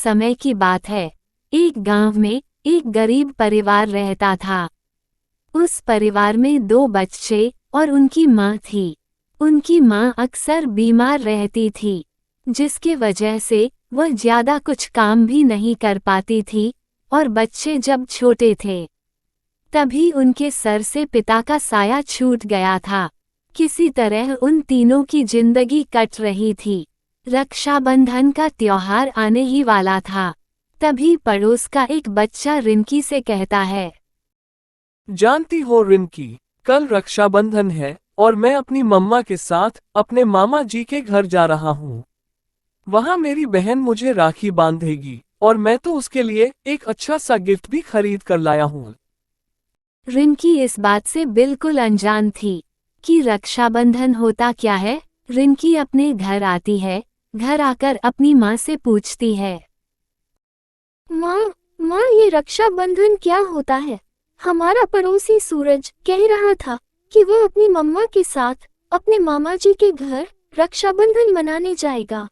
समय की बात है। एक गांव में एक गरीब परिवार रहता था। उस परिवार में 2 बच्चे और उनकी माँ थी। उनकी माँ अक्सर बीमार रहती थी, जिसकी वजह से वह ज्यादा कुछ काम भी नहीं कर पाती थी और बच्चे जब छोटे थे तभी उनके सर से पिता का साया छूट गया था। किसी तरह उन तीनों की जिंदगी कट रही थी। रक्षाबंधन का त्योहार आने ही वाला था। तभी पड़ोस का एक बच्चा रिंकी से कहता है, जानती हो रिंकी, कल रक्षाबंधन है और मैं अपनी मम्मा के साथ अपने मामा जी के घर जा रहा हूँ। वहाँ मेरी बहन मुझे राखी बांधेगी और मैं तो उसके लिए एक अच्छा सा गिफ्ट भी खरीद कर लाया हूँ। रिंकी इस बात से बिल्कुल अनजान थी कि रक्षाबंधन होता क्या है। रिंकी अपने घर आती है। घर आकर अपनी माँ से पूछती है, माँ ये रक्षाबंधन क्या होता है? हमारा पड़ोसी सूरज कह रहा था कि वो अपनी मम्मा के साथ अपने मामा जी के घर रक्षाबंधन मनाने जाएगा।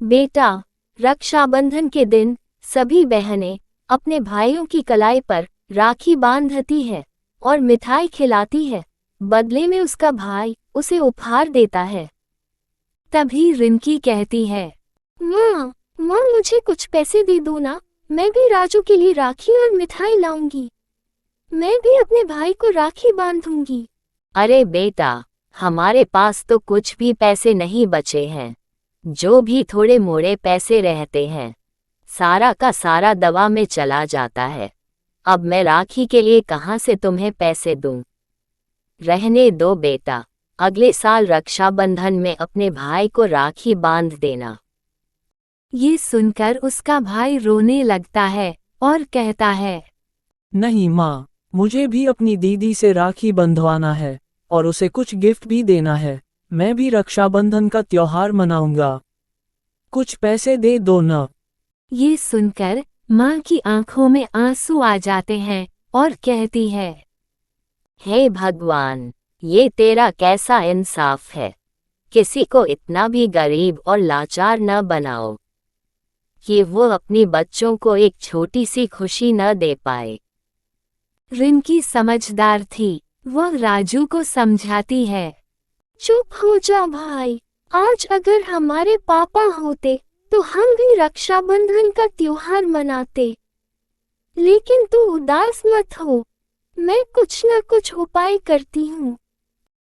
बेटा, रक्षाबंधन के दिन सभी बहनें अपने भाइयों की कलाई पर राखी बांधती है और मिठाई खिलाती है। बदले में उसका भाई उसे उपहार देता है। तभी रिंकी कहती है, माँ मुझे कुछ पैसे दे दो ना, मैं भी राजू के लिए राखी और मिठाई लाऊंगी। मैं भी अपने भाई को राखी बांधूंगी। अरे बेटा, हमारे पास तो कुछ भी पैसे नहीं बचे हैं। जो भी थोड़े मोड़े पैसे रहते हैं सारा का सारा दवा में चला जाता है। अब मैं राखी के लिए कहाँ से तुम्हें पैसे दूं? रहने दो बेटा, अगले साल रक्षाबंधन में अपने भाई को राखी बांध देना। ये सुनकर उसका भाई रोने लगता है और कहता है, नहीं माँ, मुझे भी अपनी दीदी से राखी बंधवाना है और उसे कुछ गिफ्ट भी देना है। मैं भी रक्षाबंधन का त्योहार मनाऊंगा। कुछ पैसे दे दो न। ये सुनकर माँ की आंखों में आंसू आ जाते हैं और कहती है, हे भगवान, ये तेरा कैसा इंसाफ है। किसी को इतना भी गरीब और लाचार न बनाओ कि वो अपनी बच्चों को एक छोटी सी खुशी न दे पाए। रिंकी समझदार थी। वह राजू को समझाती है, चुप हो जा भाई, आज अगर हमारे पापा होते तो हम भी रक्षाबंधन का त्योहार मनाते। लेकिन तू उदास मत हो, मैं कुछ न कुछ उपाय करती हूँ।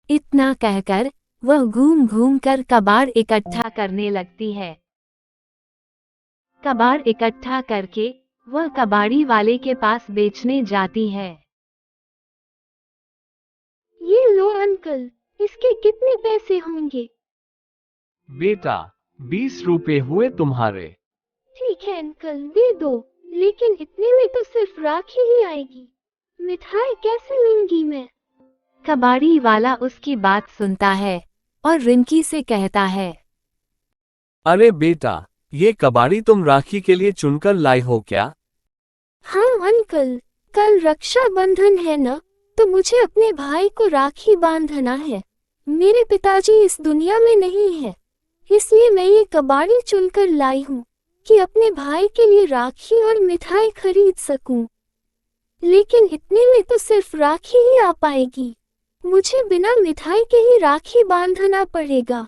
इतना कहकर वह घूम घूम कर कबाड़ इकट्ठा करने लगती है। कबाड़ इकट्ठा करके वह कबाड़ी वाले के पास बेचने जाती है। ये लो अंकल, इसके कितने पैसे होंगे? बेटा, 20 रुपए हुए तुम्हारे। ठीक है अंकल, दे दो, लेकिन इतने में तो सिर्फ राखी ही आएगी। मिठाई कैसे लूंगी मैं? कबाड़ी वाला उसकी बात सुनता है और रिंकी से कहता है, अरे बेटा, ये कबाड़ी तुम राखी के लिए चुनकर लाई हो क्या? हाँ अंकल, कल रक्षाबंधन है न, तो मुझे अपने भाई को राखी बांधना है। मेरे पिताजी इस दुनिया में नहीं है, इसलिए मैं ये कबाड़ी चुनकर लाई हूँ कि अपने भाई के लिए राखी और मिठाई खरीद सकूं। लेकिन इतने में तो सिर्फ राखी ही आ पाएगी। मुझे बिना मिठाई के ही राखी बांधना पड़ेगा।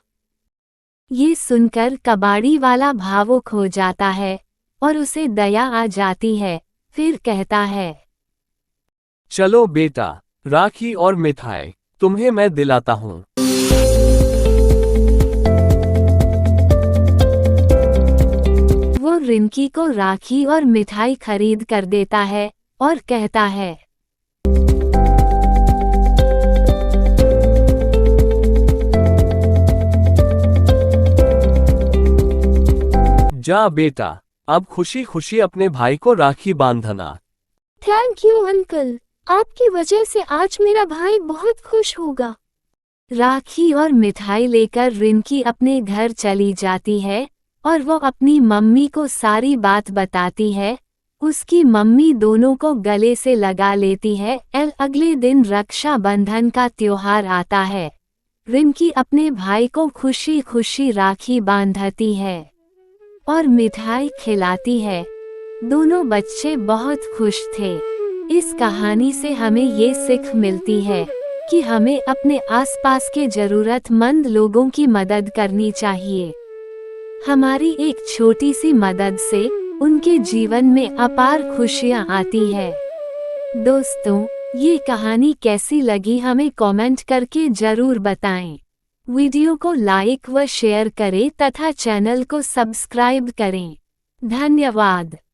ये सुनकर कबाड़ी वाला भावुक हो जाता है और उसे दया आ जाती है। फिर कहता है, चलो बेटा, राखी और मिठाई तुम्हें मैं दिलाता हूँ। वो रिंकी को राखी और मिठाई खरीद कर देता है और कहता है, जा बेटा, अब खुशी खुशी अपने भाई को राखी बांधना। थैंक यू अंकल, आपकी वजह से आज मेरा भाई बहुत खुश होगा। राखी और मिठाई लेकर रिंकी अपने घर चली जाती है और वो अपनी मम्मी को सारी बात बताती है। उसकी मम्मी दोनों को गले से लगा लेती है। अगले दिन रक्षाबंधन का त्योहार आता है। रिंकी अपने भाई को खुशी खुशी राखी बांधती है। और मिठाई खिलाती है। दोनों बच्चे बहुत खुश थे। इस कहानी से हमें ये सीख मिलती है कि हमें अपने आसपास के जरूरतमंद लोगों की मदद करनी चाहिए। हमारी एक छोटी सी मदद से उनके जीवन में अपार खुशियां आती है। दोस्तों, ये कहानी कैसी लगी हमें कमेंट करके जरूर बताएं। वीडियो को लाइक व शेयर करें तथा चैनल को सब्सक्राइब करें। धन्यवाद।